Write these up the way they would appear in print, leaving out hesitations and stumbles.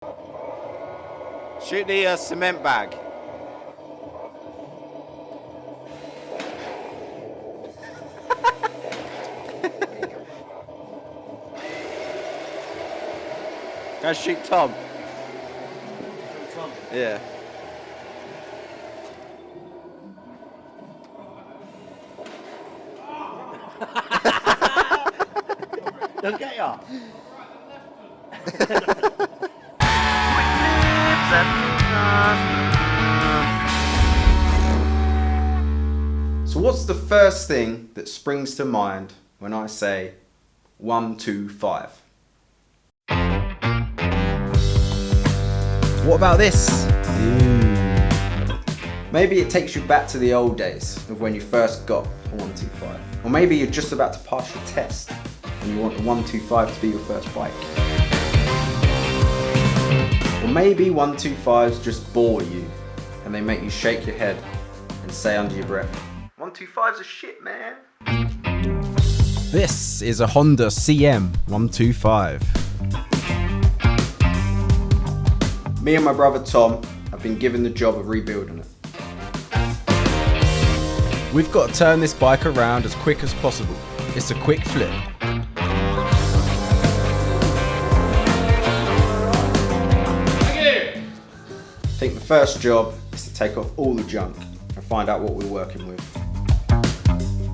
Shoot the cement bag. Go shoot Tom. Tom. Yeah. Don't get ya. So what's the first thing that springs to mind when I say 1, 2, 5? What about this? Maybe it takes you back to the old days of when you first got a 1, 2, 5. Or maybe you're just about to pass your test and you want the 1, 2, 5 to be your first bike. Or maybe 1, 2, 5s just bore you and they make you shake your head and say under your breath, 1, 2, 5's a shit, man. This is a Honda CM 125. Me and my brother Tom have been given the job of rebuilding it. We've got to turn this bike around as quick as possible. It's a quick flip. I think the first job is to take off all the junk and find out what we're working with.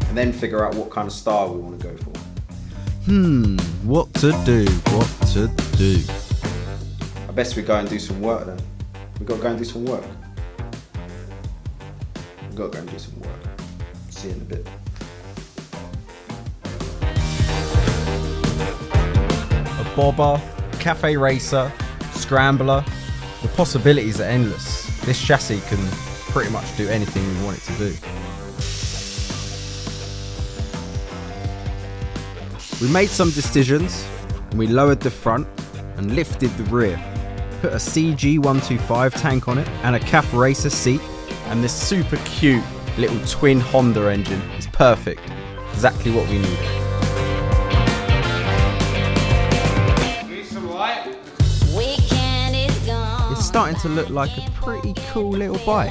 And then figure out what kind of style we want to go for. What to do? I best we go and do some work then. We got to go and do some work. We got to go and do some work. See you in a bit. A bobber, cafe racer, scrambler. The possibilities are endless. This chassis can pretty much do anything we want it to do. We made some decisions, and we lowered the front and lifted the rear. Put a CG 125 tank on it and a CAF racer seat, and this super cute little twin Honda engine is perfect. Exactly what we need. It's starting to look like a pretty cool little bike.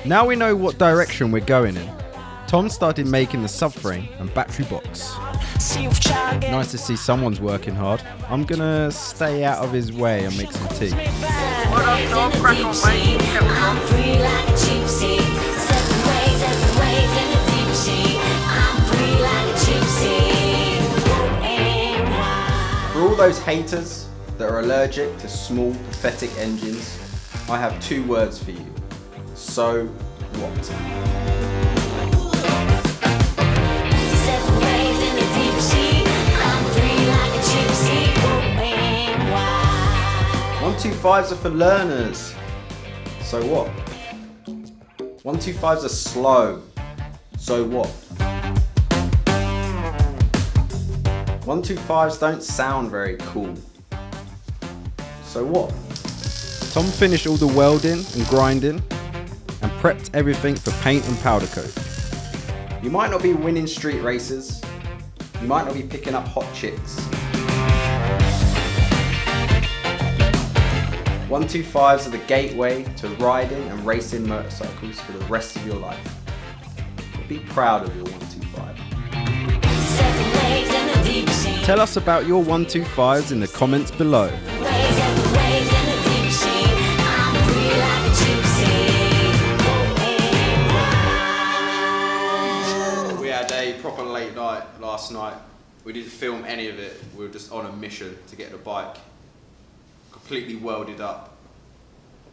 Now we know what direction we're going in. Tom started making the subframe and battery box. Nice to see someone's working hard. I'm gonna stay out of his way and make some tea. For all those haters that are allergic to small, pathetic engines, I have 2 words for you. So what? One, 2, 5s are for learners. So what? 1, 2, 5s are slow. So what? 1, 2, 5s don't sound very cool. So what? Tom finished all the welding and grinding and prepped everything for paint and powder coat. You might not be winning street races. You might not be picking up hot chicks. 1, 2, 5s are the gateway to riding and racing motorcycles for the rest of your life. Be proud of your 1, 2, 5. Tell us about your 125s in the comments below. We had a proper late night last night. We didn't film any of it. We were just on a mission to get the bike completely welded up,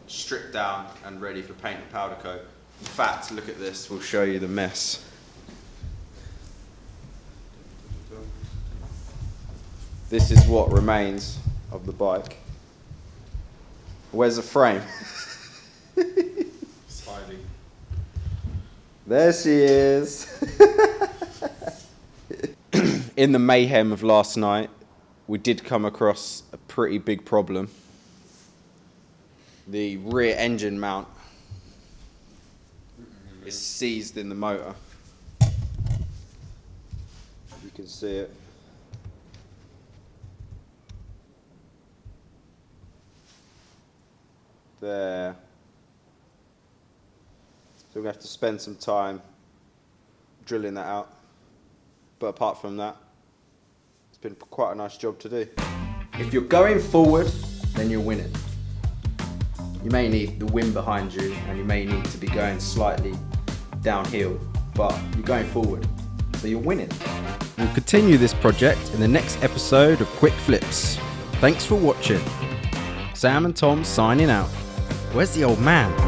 stripped down and ready for paint and powder coat. In fact, look at this, we'll show you the mess. This is what remains of the bike. Where's the frame? It's hiding. There she is. In the mayhem of last night, we did come across a pretty big problem. The rear engine mount is seized in the motor. can see it. There. So we're going to have to spend some time drilling that out. But apart from that, it's been quite a nice job to do. If you're going forward, then you're winning. You may need the wind behind you and you may need to be going slightly downhill, but you're going forward, so you're winning. We'll continue this project in the next episode of Quick Flips. Thanks for watching. Sam and Tom signing out. Where's the old man?